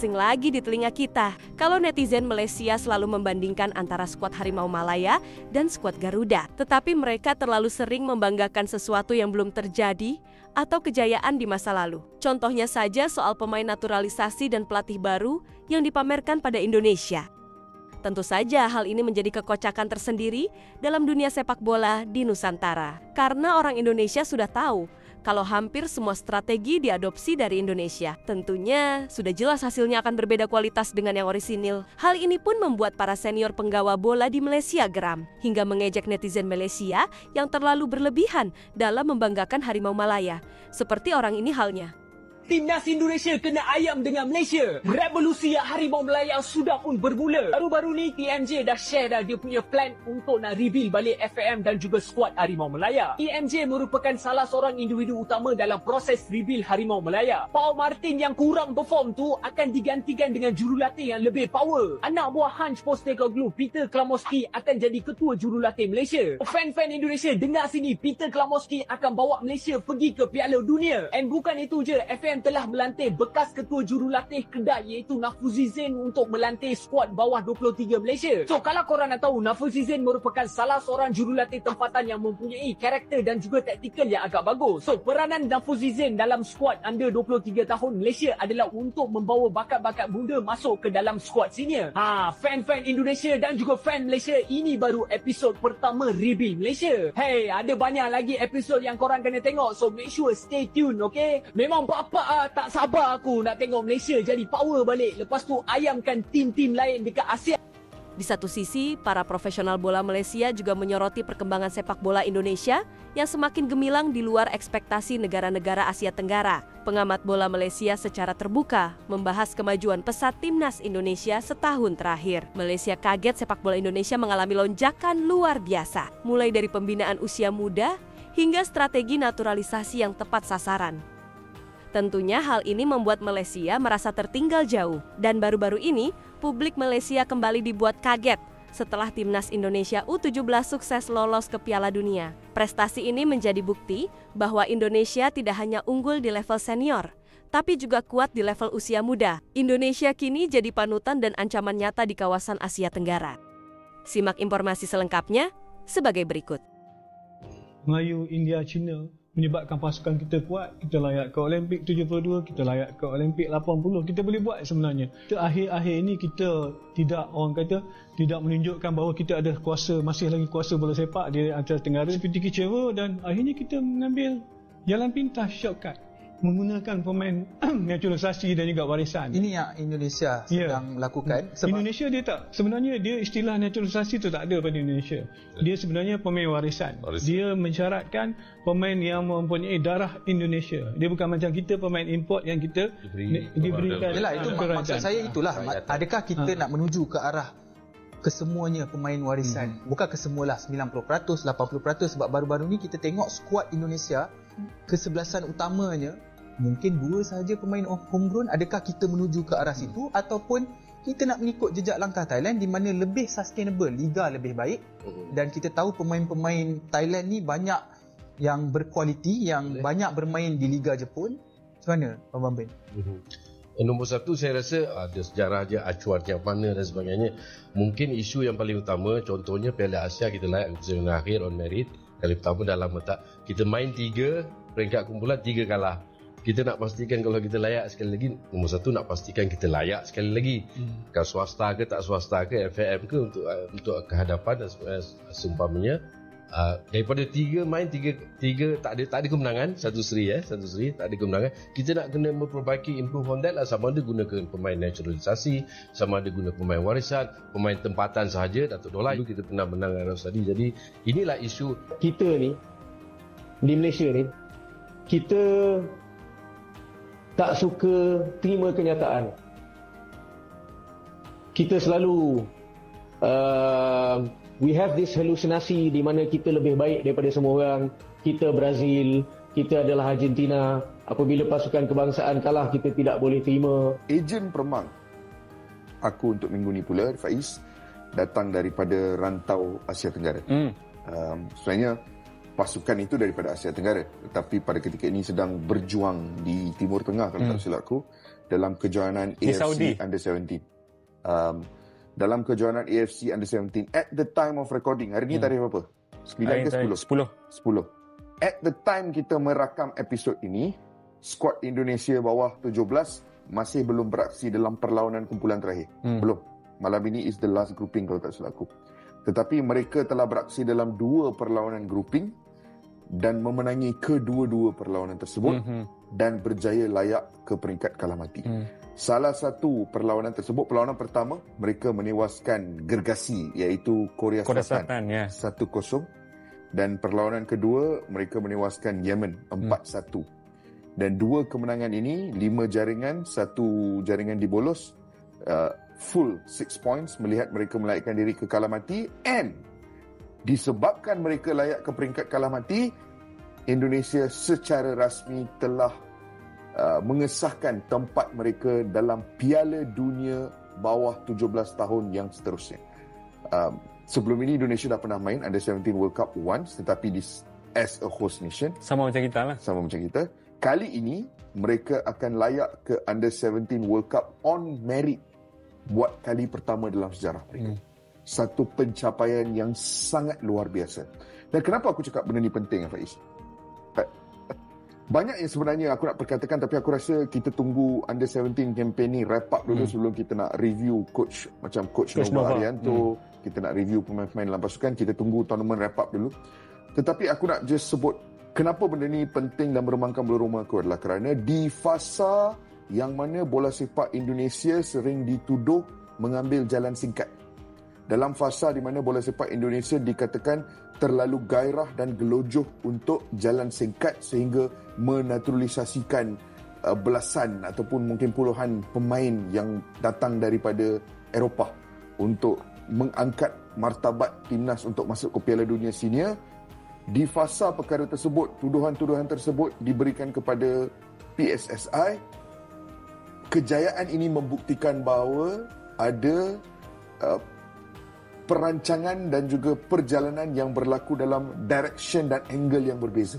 asing lagi di telinga kita kalau netizen Malaysia selalu membandingkan antara skuad Harimau Malaya dan skuad Garuda. Tetapi mereka terlalu sering membanggakan sesuatu yang belum terjadi atau kejayaan di masa lalu. Contohnya saja soal pemain naturalisasi dan pelatih baru yang dipamerkan pada Indonesia. Tentu saja hal ini menjadi kekocakan tersendiri dalam dunia sepak bola di Nusantara. Karena orang Indonesia sudah tahu kalau hampir semua strategi diadopsi dari Indonesia. Tentunya sudah jelas hasilnya akan berbeda kualitas dengan yang orisinil. Hal ini pun membuat para senior penggawa bola di Malaysia geram, hingga mengejek netizen Malaysia yang terlalu berlebihan dalam membanggakan Harimau Malaya. Seperti orang ini halnya. Timnas Indonesia kena ayam dengan Malaysia. Revolusi Harimau Malaya sudah pun bermula. Baru-baru ni TMJ dah share dah dia punya plan untuk nak reveal balik FAM dan juga skuad Harimau Malaya. TMJ merupakan salah seorang individu utama dalam proses reveal Harimau Malaya. Paul Martin yang kurang perform tu akan digantikan dengan jurulatih yang lebih power. Anak buah Hanch Postecoglou, Peter Klamoski akan jadi ketua jurulatih Malaysia. Fan-fan Indonesia, dengar sini, Peter Klamoski akan bawa Malaysia pergi ke Piala Dunia. And bukan itu je, FAM telah melantik bekas ketua jurulatih Kedah iaitu Nafuzi Zain untuk melantik skuad bawah 23 Malaysia. So kalau korang nak tahu, Nafuzi Zain merupakan salah seorang jurulatih tempatan yang mempunyai karakter dan juga taktikal yang agak bagus. So peranan Nafuzi Zain dalam skuad under 23 tahun Malaysia adalah untuk membawa bakat-bakat muda masuk ke dalam skuad senior. Fan-fan Indonesia dan juga fan Malaysia, ini baru episod pertama Rebuild Malaysia. Hey, ada banyak lagi episod yang korang kena tengok. So make sure stay tune, okay? Memang bapak tak sabar aku nak tengok Malaysia jadi power balik. Lepas tu ayamkan tim-tim lain dekat Asia. Di satu sisi, para profesional bola Malaysia juga menyoroti perkembangan sepak bola Indonesia yang semakin gemilang di luar ekspektasi negara-negara Asia Tenggara. Pengamat bola Malaysia secara terbuka membahas kemajuan pesat timnas Indonesia setahun terakhir. Malaysia kaget sepak bola Indonesia mengalami lonjakan luar biasa, mulai dari pembinaan usia muda hingga strategi naturalisasi yang tepat sasaran. Tentunya hal ini membuat Malaysia merasa tertinggal jauh, dan baru-baru ini publik Malaysia kembali dibuat kaget setelah timnas Indonesia U17 sukses lolos ke Piala Dunia. Prestasi ini menjadi bukti bahwa Indonesia tidak hanya unggul di level senior, tapi juga kuat di level usia muda. Indonesia kini jadi panutan dan ancaman nyata di kawasan Asia Tenggara. Simak informasi selengkapnya sebagai berikut. Melayu, India, China menyebabkan pasukan kita kuat. Kita layak ke Olimpik 72, kita layak ke Olimpik 80. Kita boleh buat sebenarnya. Akhir-akhir ini kita tidak, orang kata, tidak menunjukkan bahawa kita ada kuasa, masih lagi kuasa bola sepak di Asia Tenggara. Seperti kecewa dan akhirnya kita mengambil jalan pintas, shortcut, menggunakan pemain naturalisasi dan juga warisan. Ini yang Indonesia sedang lakukan. Sebab Indonesia dia tak, sebenarnya dia istilah naturalisasi tu tak ada pada Indonesia. Dia sebenarnya pemain warisan. Dia mensyaratkan pemain yang mempunyai darah Indonesia. Dia bukan macam kita pemain import yang kita diberikan. Yalah, itu maksud saya itulah. Adakah kita nak menuju ke arah kesemuanya pemain warisan? Bukan kesemualah, 90%, 80%, sebab baru-baru ni kita tengok skuad Indonesia, kesebelasan utamanya mungkin 2 sahaja pemain homegrown. Adakah kita menuju ke arah situ ataupun kita nak mengikut jejak langkah Thailand di mana lebih sustainable, liga lebih baik, dan kita tahu pemain-pemain Thailand ni banyak yang berkualiti, yang banyak bermain di Liga Jepun. Macam mana Abang Bambin? Nombor satu, saya rasa ada sejarah je, acuan yang mana dan sebagainya. Mungkin isu yang paling utama, contohnya Piala Asia kita layak ke akhir on merit. Kali pertama dalam letak kita main 3 peringkat kumpulan, 3 kalah. Kita nak pastikan kalau kita layak sekali lagi, nombor satu nak pastikan kita layak sekali lagi. Kan swasta ke tak swasta ke, FAM ke, untuk kehadapan dan seumpamanya. Daripada 3 main 3 tak ada kemenangan, satu seri tak ada kemenangan. Kita nak kena memperbaiki, improve on that lah. Sama ada gunakan pemain naturalisasi, sama ada guna pemain warisan, pemain tempatan sahaja. Datuk Dollah dulu kita pernah menang Arab Saudi. Jadi inilah isu kita ni di Malaysia ni. Kita tak suka terima kenyataan. Kita selalu we have this halusinasi di mana kita lebih baik daripada semua orang. Kita Brazil, kita adalah Argentina. Apabila pasukan kebangsaan kalah, kita tidak boleh terima. Ejen permang aku untuk minggu ni pula, Faiz, datang daripada rantau Asia Tenggara. Sebenarnya pasukan itu daripada Asia Tenggara, tetapi pada ketika ini sedang berjuang di Timur Tengah kalau tak silap aku. dalam kejohanan AFC Under 17. Dalam kejohanan AFC Under 17 at the time of recording, hari ni tarikh berapa? 9 ke 10? 10. At the time kita merakam episod ini, skuad Indonesia bawah 17 masih belum beraksi dalam perlawanan kumpulan terakhir. Belum. Malam ini is the last grouping kalau tak salah aku. Tetapi mereka telah beraksi dalam 2 perlawanan grouping dan memenangi kedua-dua perlawanan tersebut dan berjaya layak ke peringkat kalah mati. Salah satu perlawanan tersebut, perlawanan pertama, mereka menewaskan gergasi iaitu Korea Selatan 1-0 dan perlawanan kedua mereka menewaskan Yemen 4-1. Dan 2 kemenangan ini 5 jaringan, 1 jaringan dibolos, full 6 points melihat mereka melayakkan diri ke kalah mati, and disebabkan mereka layak ke peringkat kalah mati, Indonesia secara rasmi telah mengesahkan tempat mereka dalam Piala Dunia bawah 17 tahun yang seterusnya. Sebelum ini Indonesia dah pernah main Under 17 World Cup once, tetapi as a host nation. Sama macam kita lah. Sama macam kita. Kali ini mereka akan layak ke Under 17 World Cup on merit buat kali pertama dalam sejarah mereka. Satu pencapaian yang sangat luar biasa. Dan kenapa aku cakap benda ni penting, Faiz? Banyak yang sebenarnya aku nak perkatakan, tapi aku rasa kita tunggu Under 17 campaign ni wrap up dulu sebelum kita nak review coach Nova Arianto, kita nak review pemain-pemain dalam pasukan, kita tunggu tournament wrap up dulu. Tetapi aku nak just sebut kenapa benda ni penting dan meremangkan bulu roma aku adalah kerana di fasa yang mana bola sepak Indonesia sering dituduh mengambil jalan singkat. Dalam fasa di mana bola sepak Indonesia dikatakan terlalu gairah dan gelojoh untuk jalan singkat sehingga menaturalisasikan belasan ataupun mungkin puluhan pemain yang datang daripada Eropah untuk mengangkat martabat timnas untuk masuk ke Piala Dunia Senior. Di fasa perkara tersebut, tuduhan-tuduhan tersebut diberikan kepada PSSI. Kejayaan ini membuktikan bahawa ada perancangan dan juga perjalanan yang berlaku dalam direction dan angle yang berbeza.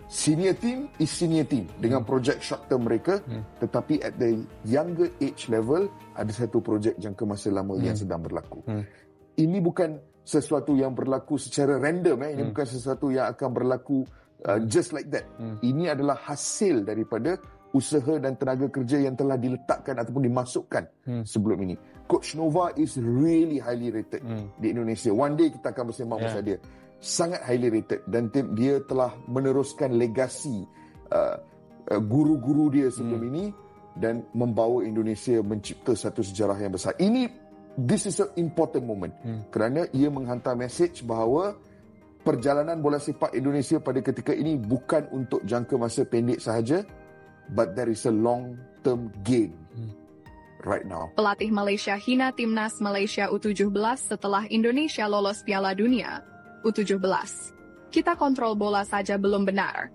Senior team is senior team dengan projek short term mereka, tetapi at the younger age level ada satu projek jangka masa lama yang sedang berlaku. Ini bukan sesuatu yang berlaku secara random, ini bukan sesuatu yang akan berlaku just like that. Ini adalah hasil daripada usaha dan tenaga kerja yang telah diletakkan ataupun dimasukkan sebelum ini. Coach Nova is really highly rated di Indonesia. One day kita akan bersembang pasal dia. Sangat highly rated dan dia telah meneruskan legasi guru-guru dia sebelum ini dan membawa Indonesia mencipta satu sejarah yang besar. This is an important moment kerana ia menghantar message bahawa perjalanan bola sepak Indonesia pada ketika ini bukan untuk jangka masa pendek sahaja, but there is a long-term gain right now. Pelatih Malaysia hina timnas Malaysia U17 setelah Indonesia lolos Piala Dunia U17. Kita kontrol bola saja belum benar.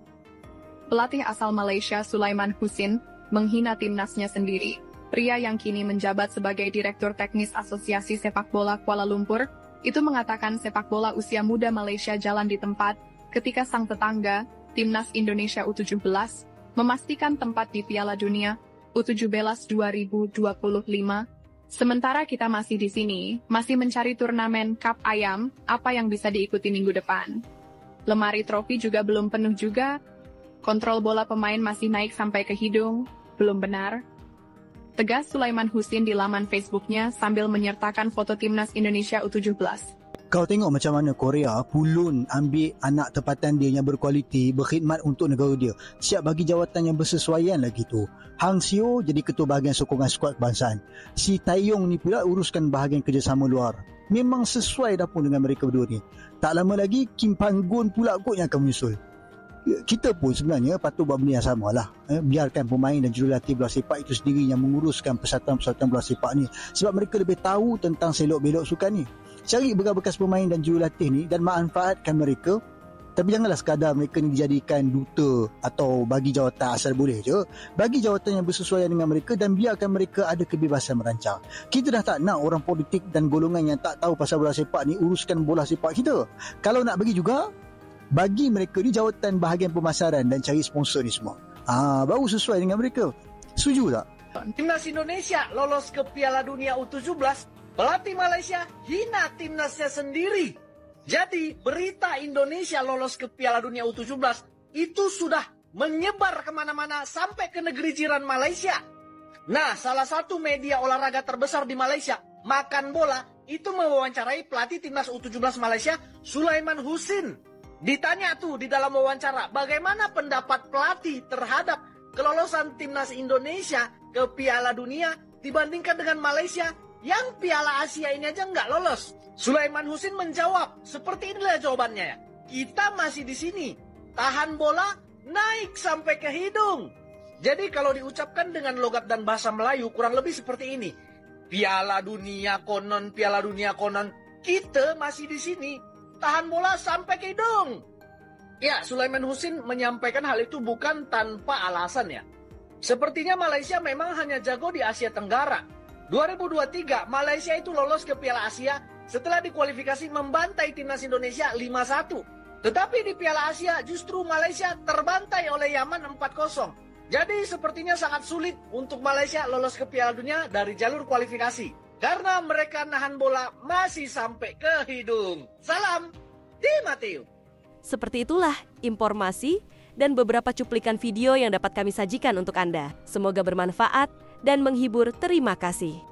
Pelatih asal Malaysia Sulaiman Husin menghina timnasnya sendiri. Pria yang kini menjabat sebagai Direktur Teknis Asosiasi Sepak Bola Kuala Lumpur itu mengatakan sepak bola usia muda Malaysia jalan di tempat ketika sang tetangga, timnas Indonesia U17, memastikan tempat di Piala Dunia U17 2025. Sementara kita masih di sini, masih mencari turnamen Cup Ayam, apa yang bisa diikuti minggu depan. Lemari trofi juga belum penuh juga, kontrol bola pemain masih naik sampai ke hidung, belum benar. Tegas Sulaiman Husin di laman Facebooknya sambil menyertakan foto timnas Indonesia U17. Kau tengok macam mana Korea pulun ambil anak tempatan dia yang berkualiti, berkhidmat untuk negara dia. Siap bagi jawatan yang bersesuaian lagi tu. Hang Seo jadi ketua bahagian sokongan skuad kebangsaan. Si Taeyong ni pula uruskan bahagian kerjasama luar. Memang sesuai dah pun dengan mereka berdua ni. Tak lama lagi Kim Panggun pula kot yang akan menyusul. Kita pun sebenarnya patut buat benda yang sama lah. Biarkan pemain dan jurulatih bola sepak itu sendiri yang menguruskan persatuan-persatuan bola sepak ni. Sebab mereka lebih tahu tentang selok-belok sukan ni. Cari bekas-bekas pemain dan jurulatih ni dan manfaatkan mereka. Tapi janganlah sekadar mereka ni dijadikan duta atau bagi jawatan asal boleh je. Bagi jawatan yang bersesuaian dengan mereka dan biarkan mereka ada kebebasan merancang. Kita dah tak nak orang politik dan golongan yang tak tahu pasal bola sepak ni uruskan bola sepak kita. Kalau nak bagi juga, bagi mereka ni jawatan bahagian pemasaran dan cari sponsor ni semua. Baru sesuai dengan mereka. Setuju tak? Timnas Indonesia lolos ke Piala Dunia U17, pelatih Malaysia hina timnasnya sendiri. Jadi berita Indonesia lolos ke Piala Dunia U17 itu sudah menyebar kemana-mana sampai ke negeri jiran Malaysia. Nah, salah satu media olahraga terbesar di Malaysia, Makan Bola, itu mewawancarai pelatih timnas U17 Malaysia, Sulaiman Husin. Ditanya tuh di dalam wawancara, bagaimana pendapat pelatih terhadap kelolosan timnas Indonesia ke Piala Dunia dibandingkan dengan Malaysia yang Piala Asia ini aja nggak lolos. Sulaiman Husin menjawab, seperti inilah jawabannya ya. Kita masih di sini, tahan bola naik sampai ke hidung. Jadi kalau diucapkan dengan logat dan bahasa Melayu kurang lebih seperti ini. Piala Dunia konon, Piala Dunia konon, kita masih di sini, tahan bola sampai ke hidung. Ya, Sulaiman Husin menyampaikan hal itu bukan tanpa alasan ya. Sepertinya Malaysia memang hanya jago di Asia Tenggara. 2023, Malaysia itu lolos ke Piala Asia setelah dikualifikasi membantai timnas Indonesia 5-1. Tetapi di Piala Asia justru Malaysia terbantai oleh Yaman 4-0. Jadi sepertinya sangat sulit untuk Malaysia lolos ke Piala Dunia dari jalur kualifikasi. Karena mereka nahan bola masih sampai ke hidung. Salam, Di Mateo. Seperti itulah informasi dan beberapa cuplikan video yang dapat kami sajikan untuk Anda. Semoga bermanfaat dan menghibur. Terima kasih.